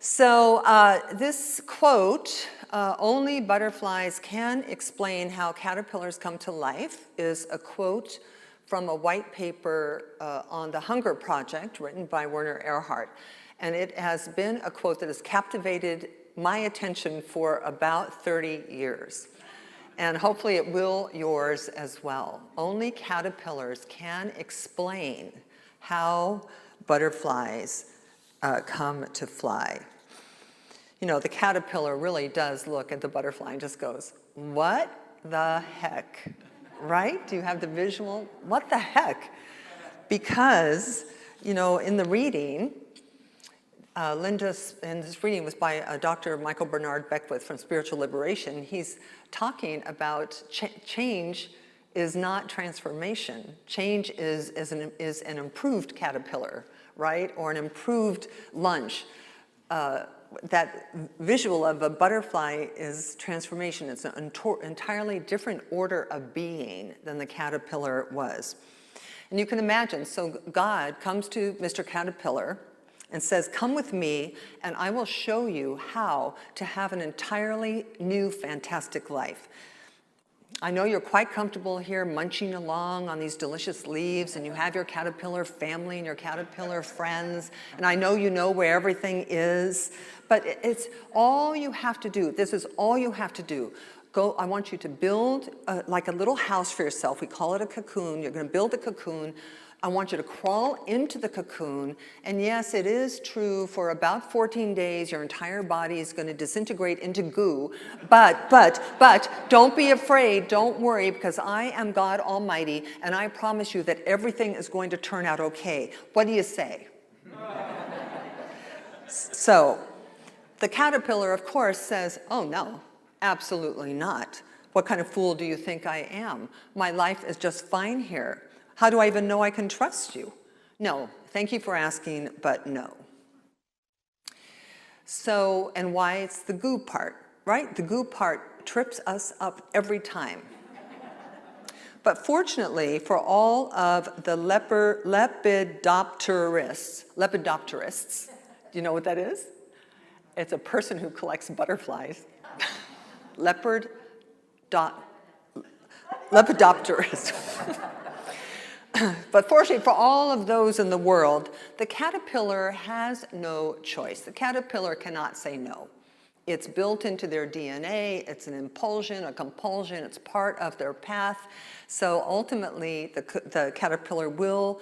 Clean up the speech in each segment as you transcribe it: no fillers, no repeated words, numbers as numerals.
So this quote, only butterflies can explain how caterpillars come to life, is a quote from a white paper on the Hunger Project written by Werner Erhard. And it has been a quote that has captivated my attention for about 30 years. And hopefully it will yours as well. Only caterpillars can explain how butterflies come to fly. You know, the caterpillar really does look at the butterfly and just goes, what the heck, right? Do you have the visual? What the heck? Because, you know, in the reading, and this reading was by Dr. Michael Bernard Beckwith from Spiritual Liberation. He's talking about change is not transformation. Change is an improved caterpillar, right? Or an improved lunch. That visual of a butterfly is transformation. It's an entirely different order of being than the caterpillar was. And you can imagine, so God comes to Mr. Caterpillar and says, come with me and I will show you how to have an entirely new, fantastic life. I know you're quite comfortable here munching along on these delicious leaves, and you have your caterpillar family and your caterpillar friends, and I know you know where everything is, but it's all you have to do. This is all you have to do. I want you to build like a little house for yourself. We call it a cocoon. You're going to build a cocoon. I want you to crawl into the cocoon, and yes, it is true, for about 14 days, your entire body is going to disintegrate into goo, but don't be afraid, don't worry, because I am God Almighty, and I promise you that everything is going to turn out okay. What do you say? So, the caterpillar, of course, says, oh no, absolutely not. What kind of fool do you think I am? My life is just fine here. How do I even know I can trust you? No, thank you for asking, but no. So, and why it's the goo part, right? The goo part trips us up every time. But fortunately for all of the lepidopterists, do you know what that is? It's a person who collects butterflies. Lepidopterist. But fortunately for all of those in the world, the caterpillar has no choice. The caterpillar cannot say no. It's built into their DNA, it's an impulsion, a compulsion, it's part of their path. So ultimately, the caterpillar will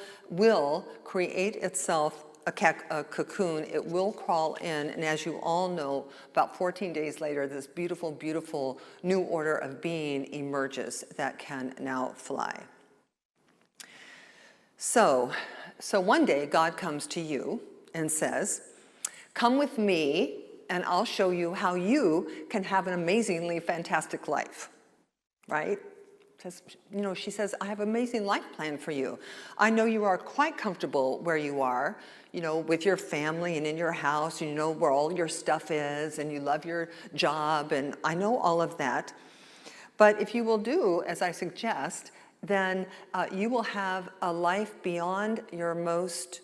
create itself a cocoon, it will crawl in, and as you all know, about 14 days later, this beautiful, beautiful new order of being emerges that can now fly. So one day, God comes to you and says, come with me and I'll show you how you can have an amazingly fantastic life, right? You know, she says, I have an amazing life plan for you. I know you are quite comfortable where you are, you know, with your family and in your house, and you know where all your stuff is, and you love your job, and I know all of that. But if you will do as I suggest, then you will have a life beyond your most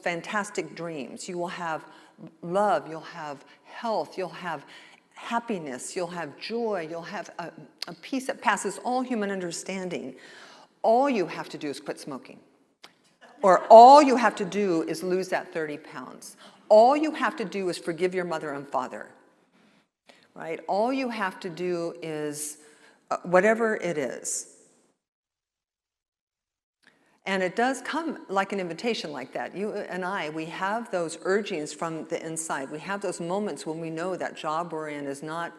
fantastic dreams. You will have love, you'll have health, you'll have happiness, you'll have joy, you'll have a peace that passes all human understanding. All you have to do is quit smoking. Or all you have to do is lose that 30 pounds. All you have to do is forgive your mother and father, right? All you have to do is whatever it is. And it does come like an invitation like that. You and I, we have those urgings from the inside. We have those moments when we know that job we're in is not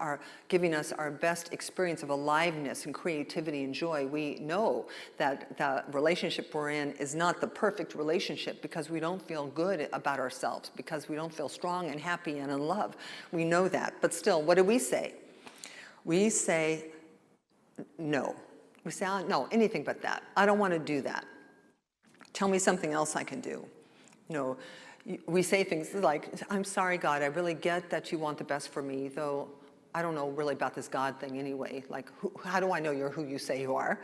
giving us our best experience of aliveness and creativity and joy. We know that the relationship we're in is not the perfect relationship because we don't feel good about ourselves, because we don't feel strong and happy and in love. We know that. But still, what do we say? We say no. We say, no, anything but that. I don't want to do that. Tell me something else I can do. You know, we say things like, I'm sorry, God, I really get that you want the best for me, though I don't know really about this God thing anyway. Like, how do I know you're who you say you are?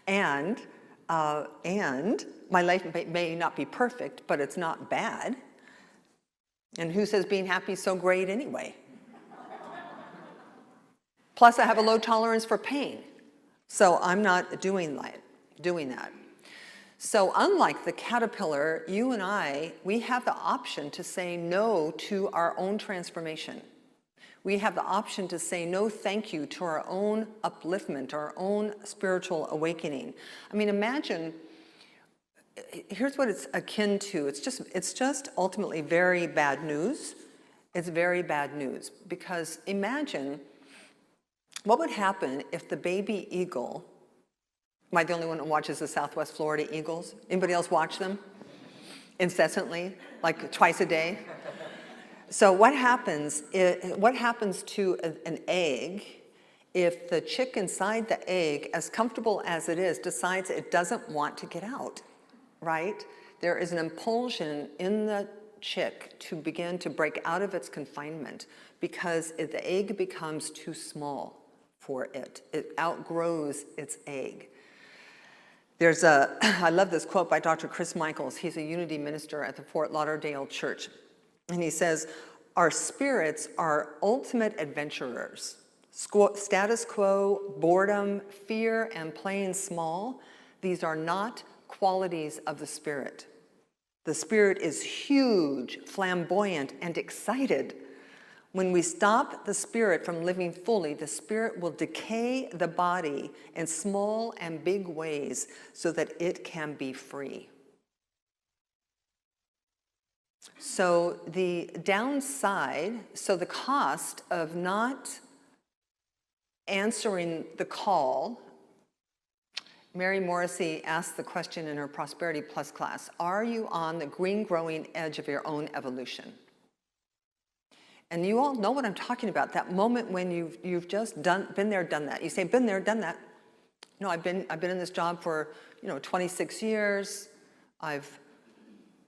And my life may not be perfect, but it's not bad. And who says being happy is so great anyway? Plus, I have a low tolerance for pain. So I'm not doing that. So unlike the caterpillar, you and I, we have the option to say no to our own transformation. We have the option to say no thank you to our own upliftment, our own spiritual awakening. I mean, imagine, here's what it's akin to. It's just ultimately very bad news. It's very bad news because imagine what would happen if the baby eagle, am I the only one that watches the Southwest Florida Eagles? Anybody else watch them incessantly, like twice a day? So what happens to an egg if the chick inside the egg, as comfortable as it is, decides it doesn't want to get out, right? There is an impulsion in the chick to begin to break out of its confinement because the egg becomes too small for it. It outgrows its egg. I love this quote by Dr. Chris Michaels. He's a unity minister at the Fort Lauderdale Church. And he says, our spirits are ultimate adventurers. Status quo, boredom, fear, and playing small, these are not qualities of the spirit. The spirit is huge, flamboyant, and excited. When we stop the spirit from living fully, the spirit will decay the body in small and big ways so that it can be free. So the downside, so the cost of not answering the call, Mary Morrissey asked the question in her Prosperity Plus class, are you on the green growing edge of your own evolution? And you all know what I'm talking about, that moment when you've just been there, done that. You say, been there, done that. No, I've been in this job for 26 years. I've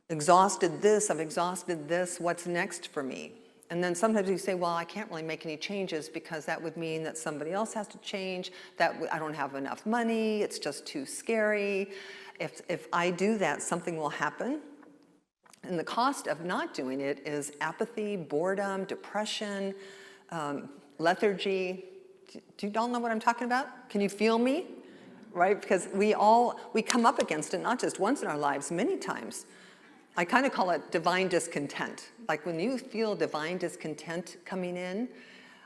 exhausted this, I've exhausted this, what's next for me? And then sometimes you say, well, I can't really make any changes because that would mean that somebody else has to change, that I don't have enough money, it's just too scary. If I do that, something will happen. And the cost of not doing it is apathy, boredom, depression, lethargy. Do you all know what I'm talking about? Can you feel me? Right? Because we come up against it not just once in our lives, many times. I kind of call it divine discontent. Like when you feel divine discontent coming in,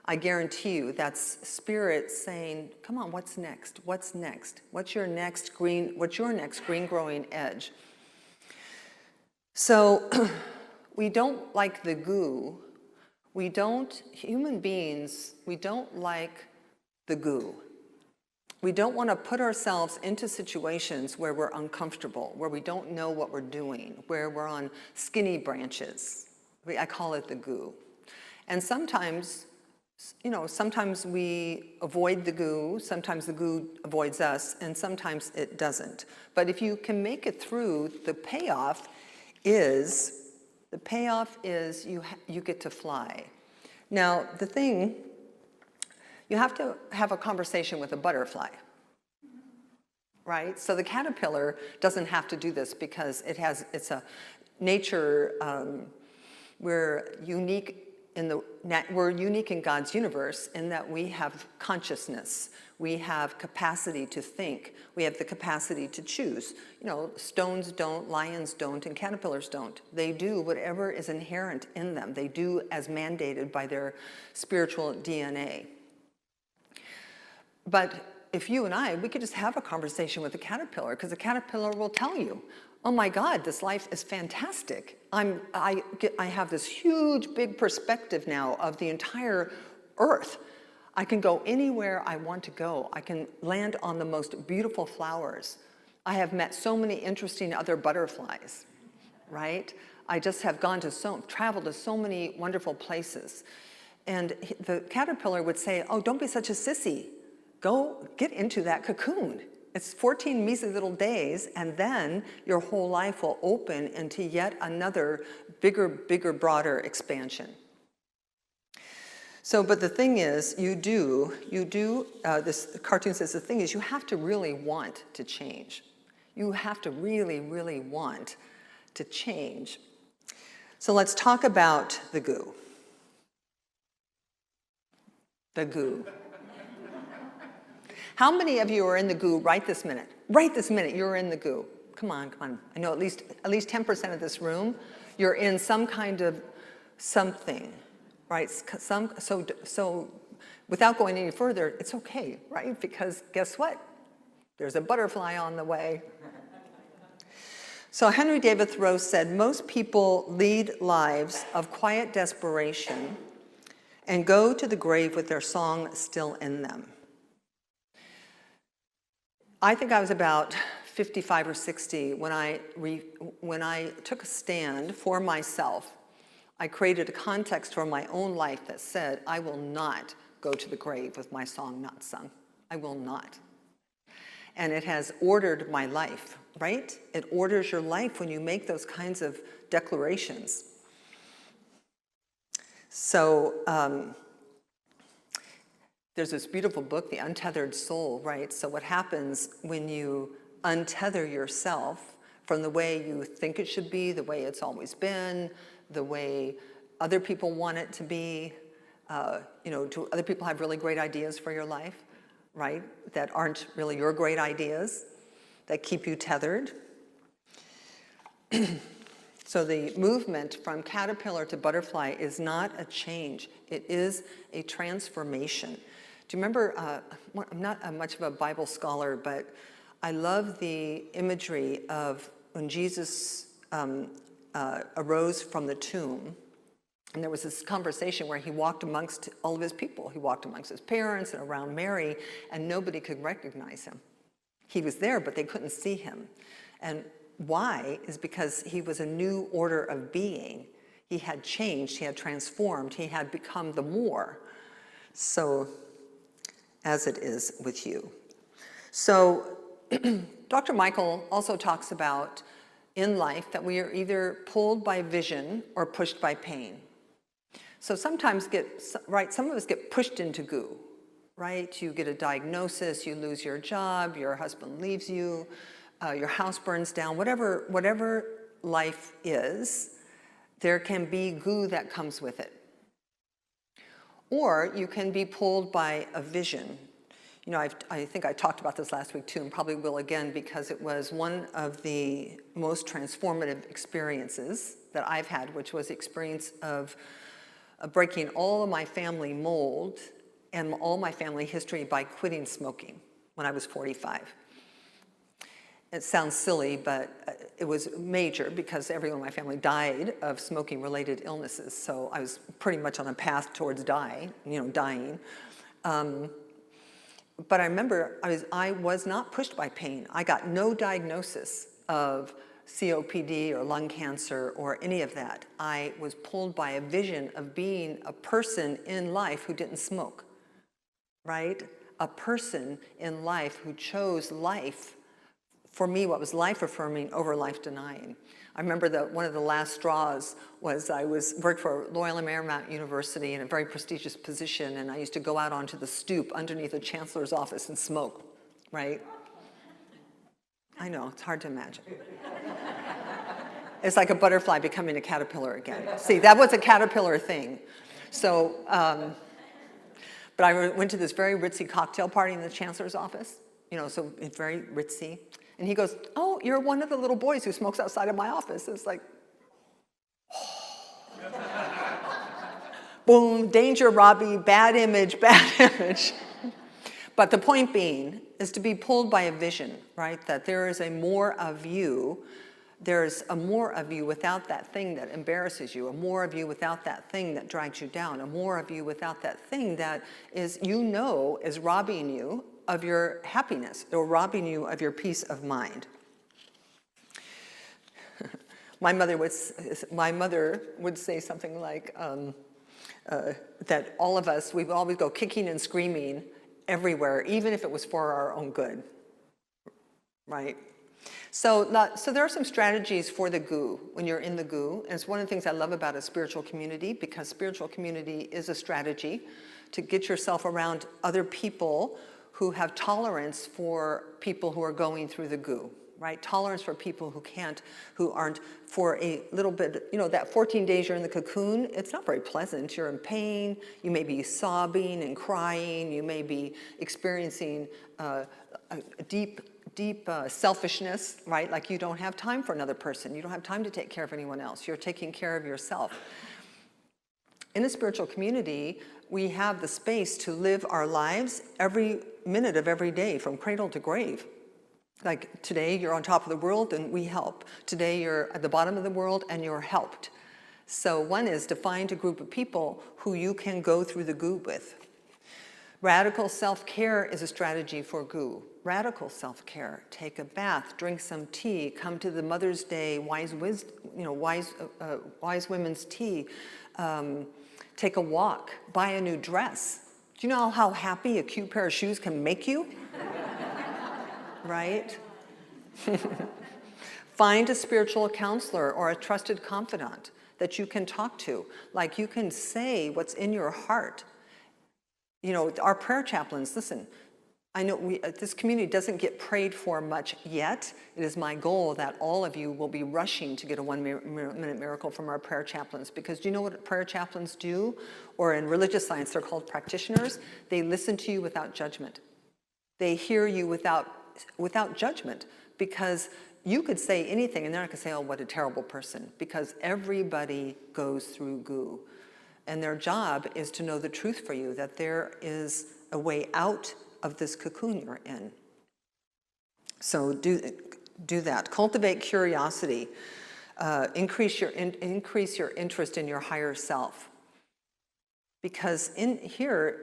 I guarantee you that's spirit saying, come on, what's next? What's next? What's your next green growing edge? So we don't like the goo. Human beings, we don't like the goo. We don't want to put ourselves into situations where we're uncomfortable, where we don't know what we're doing, where we're on skinny branches. I call it the goo. And sometimes we avoid the goo, sometimes the goo avoids us, and sometimes it doesn't. But if you can make it through, the payoff is you get to fly. Now, the thing, you have to have a conversation with a butterfly, right? So the caterpillar doesn't have to do this because it's a nature, we're unique in God's universe in that we have consciousness, we have capacity to think, we have the capacity to choose. Stones don't, lions don't, and caterpillars don't. They do whatever is inherent in them. They do as mandated by their spiritual DNA. But if you and we could just have a conversation with the caterpillar, because the caterpillar will tell you, oh my God, this life is fantastic. I have this huge, big perspective now of the entire earth. I can go anywhere I want to go. I can land on the most beautiful flowers. I have met so many interesting other butterflies, right? I just have traveled to so many wonderful places. And the caterpillar would say, oh, don't be such a sissy. Go get into that cocoon. It's 14 measly little days, and then your whole life will open into yet another bigger, broader expansion. So, but the thing is, this cartoon says the thing is you have to really want to change. You have to really, really want to change. So let's talk about the goo. The goo. How many of you are in the goo right this minute? Right this minute, you're in the goo. Come on, come on. I know at least 10% of this room, you're in some kind of something, right? So without going any further, it's okay, right? Because guess what? There's a butterfly on the way. So Henry David Thoreau said, most people lead lives of quiet desperation and go to the grave with their song still in them. I think I was about 55 or 60 when I took a stand for myself. I created a context for my own life that said, I will not go to the grave with my song not sung. I will not. And it has ordered my life, right? It orders your life when you make those kinds of declarations. So there's this beautiful book, The Untethered Soul, right? So what happens when you untether yourself from the way you think it should be, the way it's always been, the way other people want it to be, do other people have really great ideas for your life, right? That aren't really your great ideas, that keep you tethered. So the movement from caterpillar to butterfly is not a change. It is a transformation. Do you remember, I'm not much of a Bible scholar, but I love the imagery of when Jesus arose from the tomb. And there was this conversation where he walked amongst all of his people. He walked amongst his parents and around Mary, and nobody could recognize him. He was there, but they couldn't see him. And why is because he was a new order of being. He had changed, he had transformed, he had become the more. So, as it is with you. So, Dr. Michael also talks about in life that we are either pulled by vision or pushed by pain. So sometimes some of us get pushed into goo, right? You get a diagnosis, you lose your job, your husband leaves you, your house burns down, whatever life is, there can be goo that comes with it. Or you can be pulled by a vision. You know, I think I talked about this last week too, and probably will again, because it was one of the most transformative experiences that I've had, which was the experience of breaking all of my family mold and all my family history by quitting smoking when I was 45. It sounds silly, but it was major because everyone in my family died of smoking-related illnesses. So I was pretty much on a path towards dying. But I remember I was not pushed by pain. I got no diagnosis of COPD or lung cancer or any of that. I was pulled by a vision of being a person in life who didn't smoke, right? A person in life who chose life, for me, what was life-affirming over life-denying. I remember that one of the last straws was I worked for Loyola Marymount University in a very prestigious position, and I used to go out onto the stoop underneath the chancellor's office and smoke, right? I know, it's hard to imagine. It's like a butterfly becoming a caterpillar again. See, that was a caterpillar thing. So, but I went to this very ritzy cocktail party in the chancellor's office, so it's very ritzy. And he goes, oh, you're one of the little boys who smokes outside of my office. It's like, oh. Boom, danger, Robbie, bad image, bad image. But the point being is to be pulled by a vision, right? That there is a more of you. There's a more of you without that thing that embarrasses you, a more of you without that thing that drags you down, a more of you without that thing that is robbing you of your happiness or robbing you of your peace of mind. My mother would say something like that all of us, we would always go kicking and screaming everywhere, even if it was for our own good, right? So there are some strategies for the goo when you're in the goo, and it's one of the things I love about a spiritual community, because spiritual community is a strategy to get yourself around other people who have tolerance for people who are going through the goo, right? Tolerance for people who can't, who aren't, for a little bit, that 14 days you're in the cocoon, it's not very pleasant. You're in pain, you may be sobbing and crying, you may be experiencing a deep selfishness, right? Like you don't have time for another person. You don't have time to take care of anyone else. You're taking care of yourself. In a spiritual community, we have the space to live our lives every minute of every day, from cradle to grave. Like today, you're on top of the world and we help. Today, you're at the bottom of the world and you're helped. So one is to find a group of people who you can go through the goo with. Radical self-care is a strategy for goo. Radical self-care: take a bath, drink some tea, come to the Mother's Day wise women's tea, take a walk, buy a new dress. Do you know how happy a cute pair of shoes can make you? Right? Find a spiritual counselor or a trusted confidant that you can talk to. Like you can say what's in your heart. Our prayer chaplains, listen, I know this community doesn't get prayed for much yet. It is my goal that all of you will be rushing to get a 1-minute miracle from our prayer chaplains, because do you know what prayer chaplains do? Or in religious science, they're called practitioners. They listen to you without judgment. They hear you without judgment, because you could say anything and they're not going to say, oh, what a terrible person, because everybody goes through goo. And their job is to know the truth for you, that there is a way out of this cocoon you're in. So do that. Cultivate curiosity. Increase your interest in your higher self. Because in here,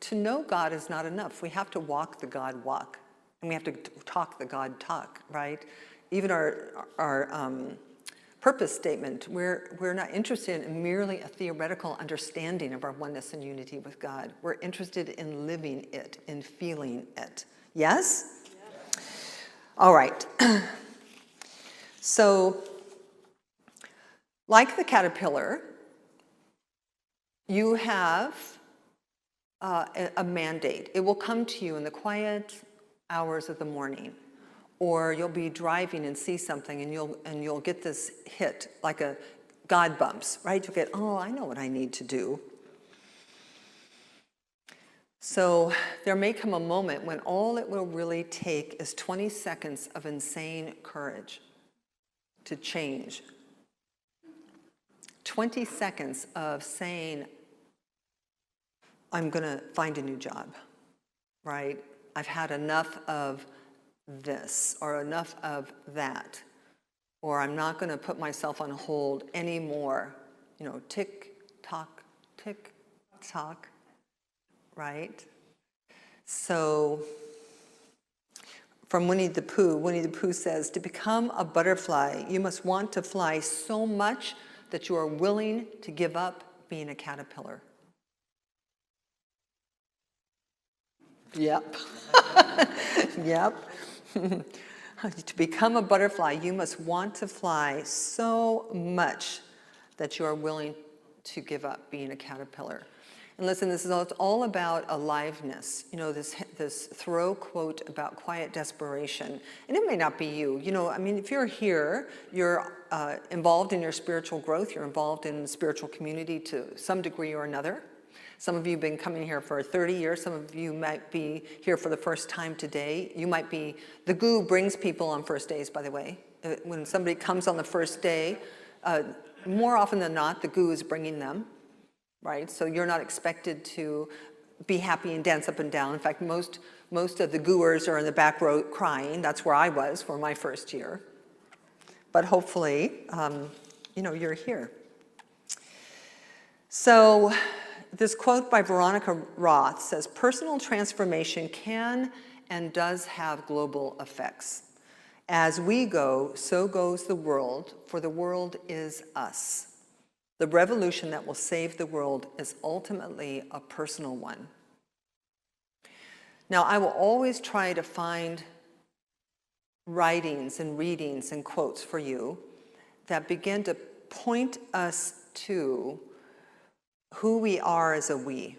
to know God is not enough. We have to walk the God walk. And we have to talk the God talk, right? Even our purpose statement, we're not interested in merely a theoretical understanding of our oneness and unity with God. We're interested in living it, in feeling it. Yes? Yeah. All right. So, like the caterpillar, you have a mandate. It will come to you in the quiet hours of the morning. Or you'll be driving and see something and you'll get this hit, like a God bumps, right? You'll get, oh, I know what I need to do. So there may come a moment when all it will really take is 20 seconds of insane courage to change. 20 seconds of saying, I'm going to find a new job, right? I've had enough of this, or enough of that, or I'm not going to put myself on hold anymore. Tick tock, right? So, from Winnie the Pooh says, to become a butterfly, you must want to fly so much that you are willing to give up being a caterpillar. Yep. Yep. To become a butterfly, you must want to fly so much that you are willing to give up being a caterpillar. And listen, this is all about aliveness. This Thoreau quote about quiet desperation. And it may not be you. If you're here, you're involved in your spiritual growth. You're involved in the spiritual community to some degree or another. Some of you have been coming here for 30 years. Some of you might be here for the first time today. The goo brings people on first days, by the way. When somebody comes on the first day, more often than not, the goo is bringing them, right? So you're not expected to be happy and dance up and down. In fact, most of the gooers are in the back row crying. That's where I was for my first year. But hopefully, you're here. So, this quote by Veronica Roth says, personal transformation can and does have global effects. As we go, so goes the world, for the world is us. The revolution that will save the world is ultimately a personal one. Now, I will always try to find writings and readings and quotes for you that begin to point us to who we are as a we,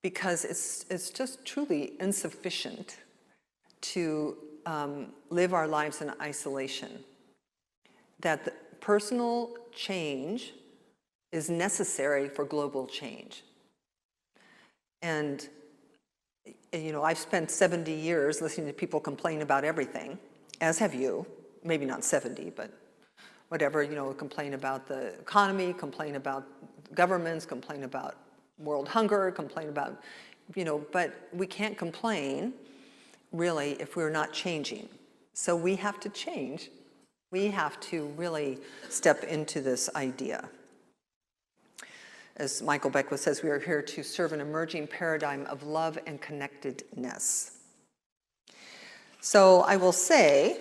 because it's just truly insufficient to live our lives in isolation. That the personal change is necessary for global change. And, I've spent 70 years listening to people complain about everything, as have you. Maybe not 70, but whatever, complain about the economy, complain about governments, complain about world hunger, complain about, but we can't complain, really, if we're not changing. So we have to change. We have to really step into this idea. As Michael Beckwith says, we are here to serve an emerging paradigm of love and connectedness. So I will say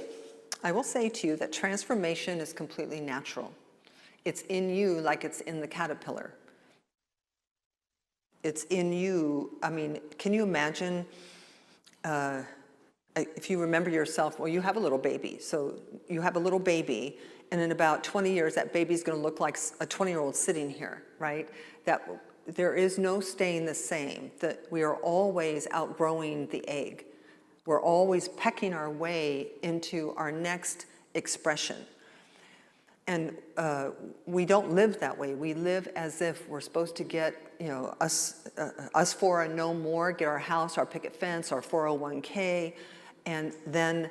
to you that transformation is completely natural. It's in you like it's in the caterpillar. It's in you. I mean, can you imagine, if you remember yourself, well, you have a little baby. So you have a little baby, and in about 20 years, that baby's going to look like a 20-year-old sitting here, right? That there is no staying the same, that we are always outgrowing the egg. We're always pecking our way into our next expression. And we don't live that way. We live as if we're supposed to get, us four and no more, get our house, our picket fence, our 401k, and then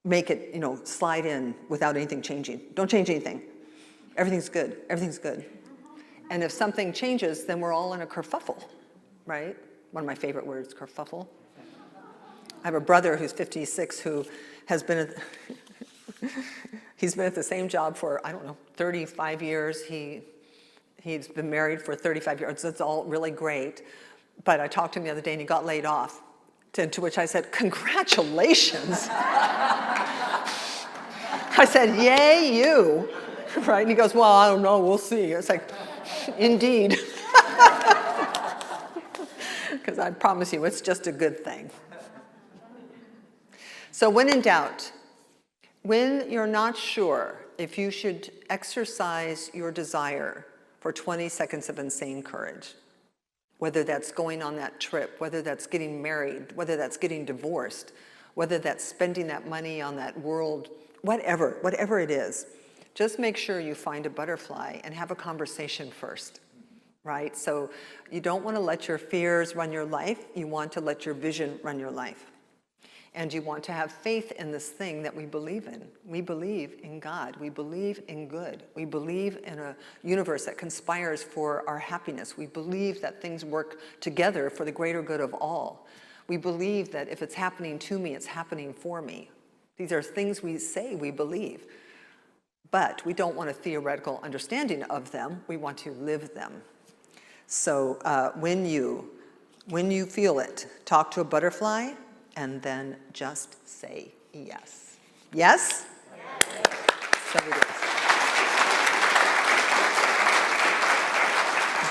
make it, slide in without anything changing. Don't change anything. Everything's good. Everything's good. And if something changes, then we're all in a kerfuffle, right? One of my favorite words, kerfuffle. I have a brother who's 56 who has been he's been at the same job for, 35 years. He's been married for 35 years. So it's all really great. But I talked to him the other day and he got laid off. To which I said, congratulations. I said, yay, you. Right? And he goes, well, I don't know, we'll see. It's like, indeed. Because I promise you, it's just a good thing. So when in doubt, when you're not sure if you should exercise your desire for 20 seconds of insane courage, whether that's going on that trip, whether that's getting married, whether that's getting divorced, whether that's spending that money on that world, whatever it is, just make sure you find a butterfly and have a conversation first, right? So you don't want to let your fears run your life. You want to let your vision run your life. And you want to have faith in this thing that we believe in. We believe in God. We believe in good. We believe in a universe that conspires for our happiness. We believe that things work together for the greater good of all. We believe that if it's happening to me, it's happening for me. These are things we say we believe. But we don't want a theoretical understanding of them. We want to live them. So when you feel it, talk to a butterfly, and then just say yes. Yes? Yes. So it is.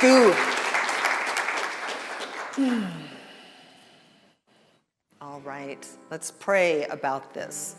Do. All right, let's pray about this.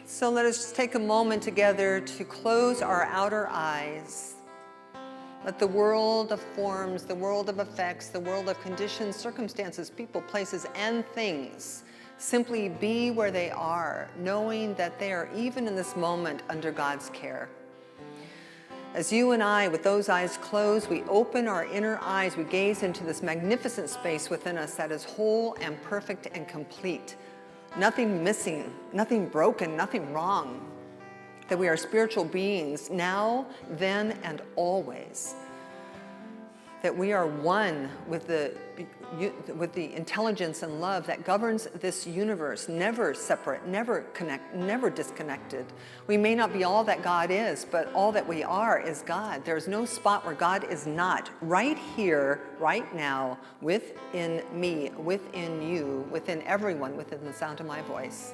So let us just take a moment together to close our outer eyes. Let the world of forms, the world of effects, the world of conditions, circumstances, people, places, and things simply be where they are, knowing that they are even in this moment under God's care. As you and I, with those eyes closed, we open our inner eyes, we gaze into this magnificent space within us that is whole and perfect and complete. Nothing missing, nothing broken, nothing wrong. That we are spiritual beings now, then, and always. that we are one with the intelligence and love that governs this universe, never separate, never disconnected. We may not be all that God is, but all that we are is God. There's no spot where God is not. Right here, right now, within me, within you, within everyone, within the sound of my voice.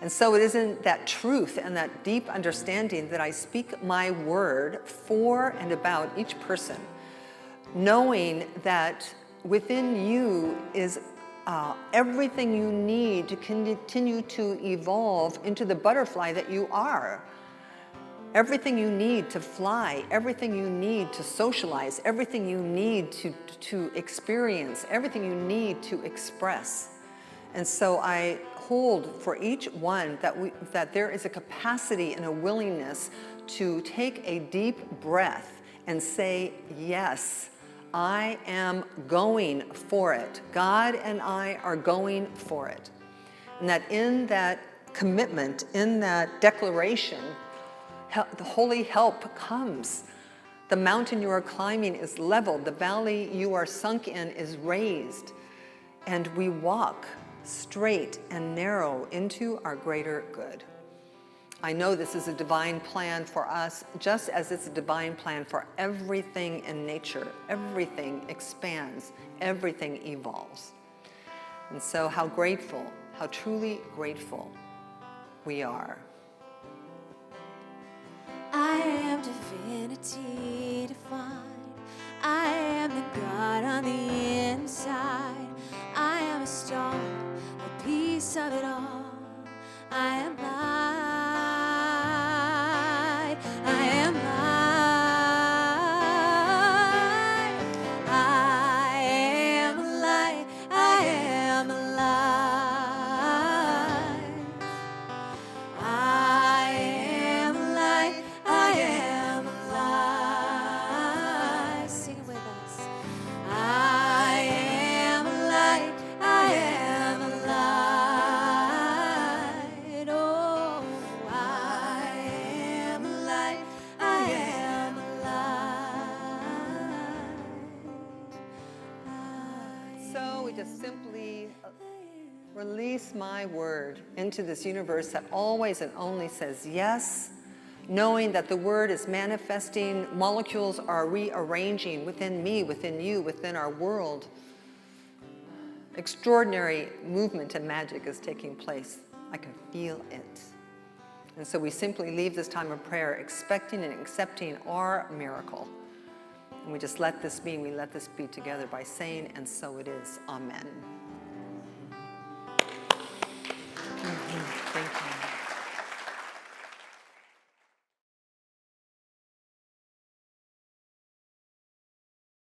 And so it is in that truth and that deep understanding that I speak my word for and about each person, knowing that within you is everything you need to continue to evolve into the butterfly that you are. Everything you need to fly, everything you need to socialize, everything you need to experience, everything you need to express. And so I hold for each one that there is a capacity and a willingness to take a deep breath and say, yes, I am going for it. God and I are going for it. And that in that commitment, in that declaration, the holy help comes. The mountain you are climbing is leveled. The valley you are sunk in is raised. And we walk straight and narrow into our greater good. I know this is a divine plan for us, just as it's a divine plan for everything in nature. Everything expands, everything evolves. And so how grateful, how truly grateful we are. I am divinity defined. I am the God on the inside. I am a stone, a piece of it all. I am light. I am light. I am light. I am light. I am light. I am light. Sing it with us. I am light. I am light. Oh, I am light. I am light. So we just simply release my word into this universe that always and only says yes, knowing that the word is manifesting, molecules are rearranging within me, within you, within our world. Extraordinary movement and magic is taking place. I can feel it. And so we simply leave this time of prayer expecting and accepting our miracle. And we just let this be, we let this be together by saying, and so it is. Amen.